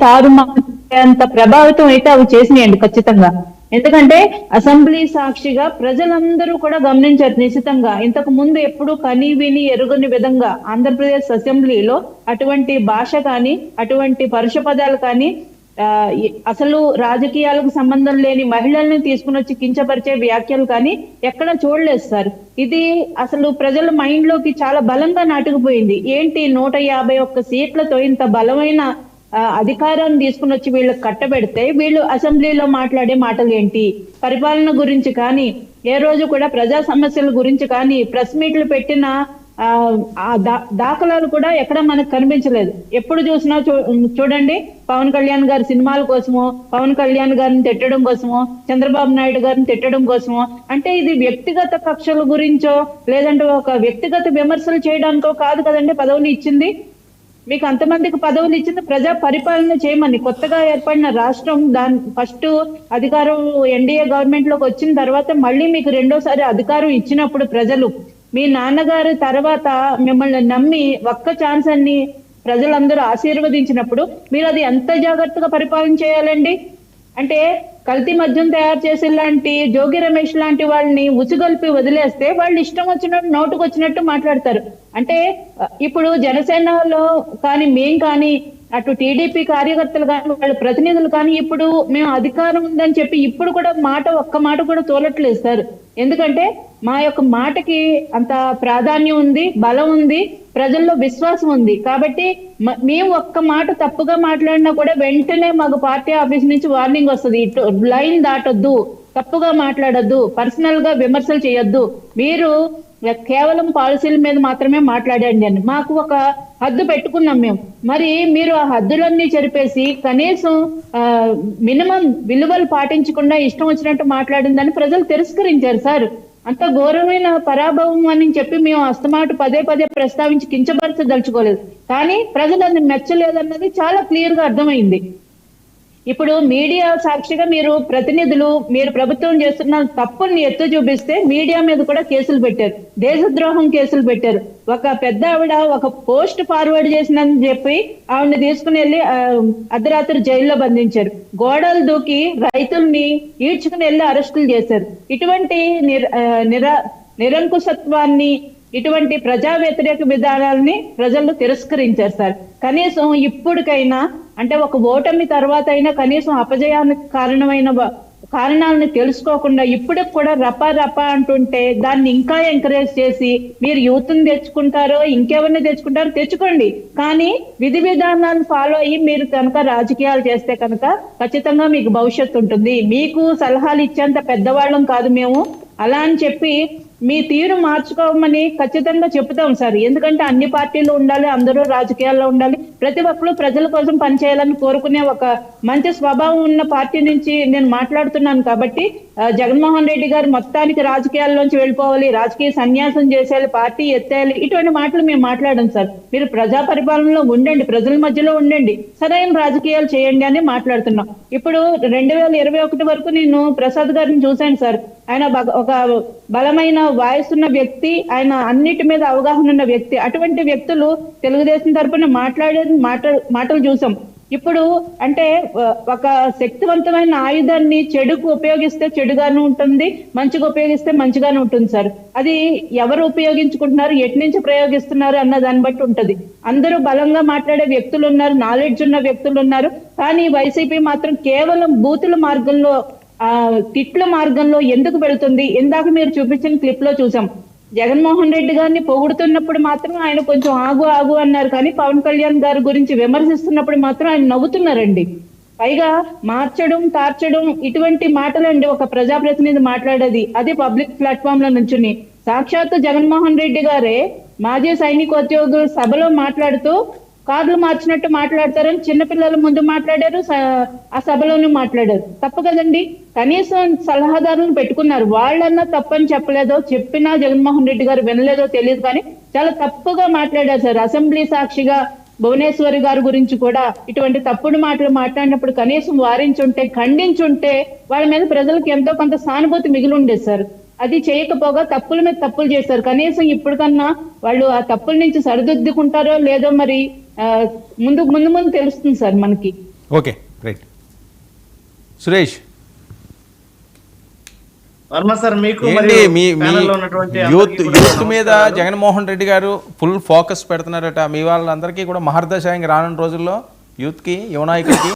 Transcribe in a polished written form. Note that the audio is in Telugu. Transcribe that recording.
తారుమాంత ప్రభావితం అయితే అవి చేసినాయండి ఖచ్చితంగా. ఎందుకంటే అసెంబ్లీ సాక్షిగా ప్రజలందరూ కూడా గమనించారు నిశితంగా. ఇంతకు ముందు ఎప్పుడు కని విని ఎరుగని విధంగా ఆంధ్రప్రదేశ్ అసెంబ్లీలో అటువంటి భాష కానీ, అటువంటి పరుష పదాలు కానీ, అసలు రాజకీయాలకు సంబంధం లేని మహిళల్ని తీసుకుని వచ్చి కించపరిచే వ్యాఖ్యలు కానీ ఎక్కడ చూడలేదు సార్. ఇది అసలు ప్రజల మైండ్ లోకి చాలా బలంగా నాటుకుపోయింది. ఏంటి 151 సీట్లతో ఇంత బలమైన అధికారాన్ని తీసుకుని వచ్చి వీళ్ళకి కట్టబెడితే వీళ్ళు అసెంబ్లీలో మాట్లాడే మాటలు ఏంటి? పరిపాలన గురించి కానీ, ఏ రోజు కూడా ప్రజా సమస్యల గురించి కానీ ప్రెస్ మీట్లు పెట్టిన దాఖలాలు కూడా ఎక్కడ మనకు కనిపించలేదు. ఎప్పుడు చూసినా చూడండి, పవన్ కళ్యాణ్ గారి సినిమాల కోసమో, పవన్ కళ్యాణ్ గారిని తిట్టడం కోసమో, చంద్రబాబు నాయుడు గారిని తిట్టడం కోసమో, అంటే ఇది వ్యక్తిగత కక్షల గురించో లేదంటే ఒక వ్యక్తిగత విమర్శలు చేయడానికో కాదు కదండి పదవులు ఇచ్చింది. మీకు అంతమందికి పదవులు ఇచ్చింది ప్రజా పరిపాలన చేయమని. కొత్తగా ఏర్పడిన రాష్ట్రం దాని ఫస్ట్ అధికారం ఎన్డీఏ గవర్నమెంట్ లోకి వచ్చిన తర్వాత మళ్ళీ మీకు రెండోసారి అధికారం ఇచ్చినప్పుడు ప్రజలు మీ నాన్నగారి తర్వాత మిమ్మల్ని నమ్మి ఒక్క ఛాన్స్ అన్ని ప్రజలందరూ ఆశీర్వదించినప్పుడు మీరు అది ఎంత జాగ్రత్తగా పరిపాలన చేయాలండి? అంటే కల్తీ మద్యం తయారు చేసే లాంటి జోగి రమేష్ లాంటి వాళ్ళని ఉచుగొల్పి వదిలేస్తే వాళ్ళు ఇష్టం వచ్చినట్టు నోటుకు వచ్చినట్టు మాట్లాడతారు. అంటే ఇప్పుడు జనసేనలో కానీ మేం కానీ అటు టీడీపీ కార్యకర్తలు కానీ వాళ్ళ ప్రతినిధులు కానీ ఇప్పుడు మేము అధికారం ఉందని చెప్పి ఇప్పుడు కూడా ఒక్క మాట కూడా తోలట్లేదు సార్. ఎందుకంటే మా యొక్క మాటకి అంత ప్రాధాన్యం ఉంది, బలం ఉంది, ప్రజల్లో విశ్వాసం ఉంది. కాబట్టి మేము ఒక్క మాట తప్పుగా మాట్లాడినా కూడా వెంటనే మాకు పార్టీ ఆఫీస్ నుంచి వార్నింగ్ వస్తుంది. ఇటు లైన్ దాటొద్దు, తప్పుగా మాట్లాడొద్దు, పర్సనల్ గా విమర్శలు చేయొద్దు, మీరు కేవలం పాలసీల మీద మాత్రమే మాట్లాడండి అని మాకు ఒక హద్దు పెట్టుకున్నాం మేము. మరి మీరు ఆ హద్దులన్నీ చెరిపేసి కనీసం మినిమం విలువలు పాటించకుండా ఇష్టం వచ్చినట్టు మాట్లాడిందని ప్రజలు తిరస్కరించారు సార్. అంత ఘోరమైన పరాభవం అని చెప్పి మేము అస్తమాట పదే పదే ప్రస్తావించి కించపరచదలుచుకోలేదు. కానీ ప్రజలు అది మెచ్చలేదన్నది చాలా క్లియర్ గా అర్థమైంది. ఇప్పుడు మీడియా సాక్షిగా మీరు ప్రతినిధులు మీరు ప్రభుత్వం చేస్తున్న తప్పుల్ని ఎత్తు చూపిస్తే మీడియా మీద కూడా కేసులు పెట్టారు, దేశద్రోహం కేసులు పెట్టారు. ఒక పెద్ద ఆవిడ ఒక పోస్ట్ ఫార్వర్డ్ చేసిందని చెప్పి ఆవిడని తీసుకుని వెళ్ళి అర్ధరాత్రి జైల్లో బంధించారు. గోడలు దూకి రైతుల్ని ఈడ్చుకుని వెళ్ళి అరెస్టులు చేశారు. ఇటువంటి నిరంకుశత్వాన్ని, ఇటువంటి ప్రజా వ్యతిరేక విధానాలని ప్రజలు తిరస్కరించారు సార్. కనీసం ఇప్పటికైనా అంటే ఒక ఓటమి తర్వాత అయినా కనీసం అపజయానికి కారణాలను తెలుసుకోకుండా ఇప్పటికి కూడా రపా అంటుంటే దాన్ని ఇంకా ఎంకరేజ్ చేసి మీరు యూత్ని తెచ్చుకుంటారో ఇంకెవరిని తెచ్చుకుంటారో తెచ్చుకోండి, కానీ విధి విధానాలను ఫాలో అయ్యి మీరు కనుక రాజకీయాలు చేస్తే కనుక ఖచ్చితంగా మీకు భవిష్యత్తు ఉంటుంది. మీకు సలహాలు ఇచ్చేంత పెద్దవాళ్ళం కాదు మేము, అలా అని చెప్పి మీ తీరు మార్చుకోమని ఖచ్చితంగా చెప్తాం సార్. ఎందుకంటే అన్ని పార్టీలు ఉండాలి, అందరూ రాజకీయాల్లో ఉండాలి, ప్రతి ఒక్కరు ప్రజల కోసం పనిచేయాలని కోరుకునే ఒక మంచి స్వభావం ఉన్న పార్టీ నుంచి నేను మాట్లాడుతున్నాను. కాబట్టి జగన్మోహన్ రెడ్డి గారు మొత్తానికి రాజకీయాల్లోంచి వెళ్ళిపోవాలి, రాజకీయ సన్యాసం చేసేయాలి, పార్టీ ఎత్తేయాలి, ఇటువంటి మాటలు మేము మాట్లాడడం సార్. మీరు ప్రజా పరిపాలనలో ఉండండి, ప్రజల మధ్యలో ఉండండి, సరైన రాజకీయాలు చేయండి అని మాట్లాడుతున్నాం. ఇప్పుడు 2021 వరకు నేను ప్రసాద్ గారిని చూశాను సార్. ఆయన ఒక బలమైన వాయిస్ ఉన్న వ్యక్తి, ఆయన అన్నిటి మీద అవగాహన ఉన్న వ్యక్తి. అటువంటి వ్యక్తులు తెలుగుదేశం తరపున మాటలు చూసాం. ఇప్పుడు అంటే ఒక శక్తివంతమైన ఆయుధాన్ని చెడుకు ఉపయోగిస్తే చెడుగాను ఉంటుంది, మంచిగా ఉపయోగిస్తే మంచిగానే ఉంటుంది సార్. అది ఎవరు ఉపయోగించుకుంటున్నారు, ఎటు నుంచి ప్రయోగిస్తున్నారు అన్న దాన్ని బట్టి ఉంటది. అందరూ బలంగా మాట్లాడే వ్యక్తులు ఉన్నారు, నాలెడ్జ్ ఉన్న వ్యక్తులు ఉన్నారు, కానీ వైసీపీ మాత్రం కేవలం బూతుల మార్గంలో తిట్ల మార్గంలో ఎందుకు వెళుతుంది? ఇందాక మీరు చూపించిన క్లిప్ లో చూసాం, జగన్మోహన్ రెడ్డి గారిని పొగుడుతున్నప్పుడు మాత్రం ఆయన కొంచెం ఆగు అన్నారు, కానీ పవన్ కళ్యాణ్ గారి గురించి విమర్శిస్తున్నప్పుడు మాత్రం ఆయన నవ్వుతున్నారండి. పైగా మార్చడం, తార్చడం ఇటువంటి మాటలండి ఒక ప్రజాప్రతినిధి మాట్లాడేది, అది పబ్లిక్ ప్లాట్ఫామ్ లో నుంచుని. సాక్షాత్తు జగన్మోహన్ రెడ్డి గారే మాజీ సైనికోద్యోగుల సభలో మాట్లాడుతూ కార్లు మార్చినట్టు మాట్లాడతారని చిన్నపిల్లల ముందు మాట్లాడారు, ఆ సభలోనూ మాట్లాడారు. తప్పు కదండి. కనీసం సలహాదారులను పెట్టుకున్నారు, వాళ్ళన్నా తప్పని చెప్పలేదో, చెప్పినా జగన్మోహన్ రెడ్డి గారు వినలేదో తెలియదు, కానీ చాలా తప్పుగా మాట్లాడారు సార్. అసెంబ్లీ సాక్షిగా భువనేశ్వరి గారి గురించి కూడా ఇటువంటి తప్పుడు మాటలు మాట్లాడినప్పుడు కనీసం వారించుంటే, ఖండించుంటే వాళ్ళ మీద ప్రజలకు ఎంతో కొంత సానుభూతి మిగిలి ఉండేది సార్. అది చేయకపోగా తప్పుల మీద తప్పులు చేశారు. కనీసం ఇప్పటికన్నా వాళ్ళు ఆ తప్పుల నుంచి సరిదిద్దుకుంటారో లేదో మరి ముందు తెలుస్తుంది సార్ మనకి. Okay right. Suresh Varma sir, మీకు ఏంటి మరియు మీ panel లో ఉన్నటువంటి యూత్ అందరికీ కూడా యూత్ మీద నమస్కారాలు. జగన్మోహన్ రెడ్డి గారు ఫుల్ ఫోకస్ పెడుతున్నారట. మీ వాళ్ళందరికీ కూడా మహర్దశ ఇంక రానున్న రోజుల్లో యూత్కి యువనాయకుడికి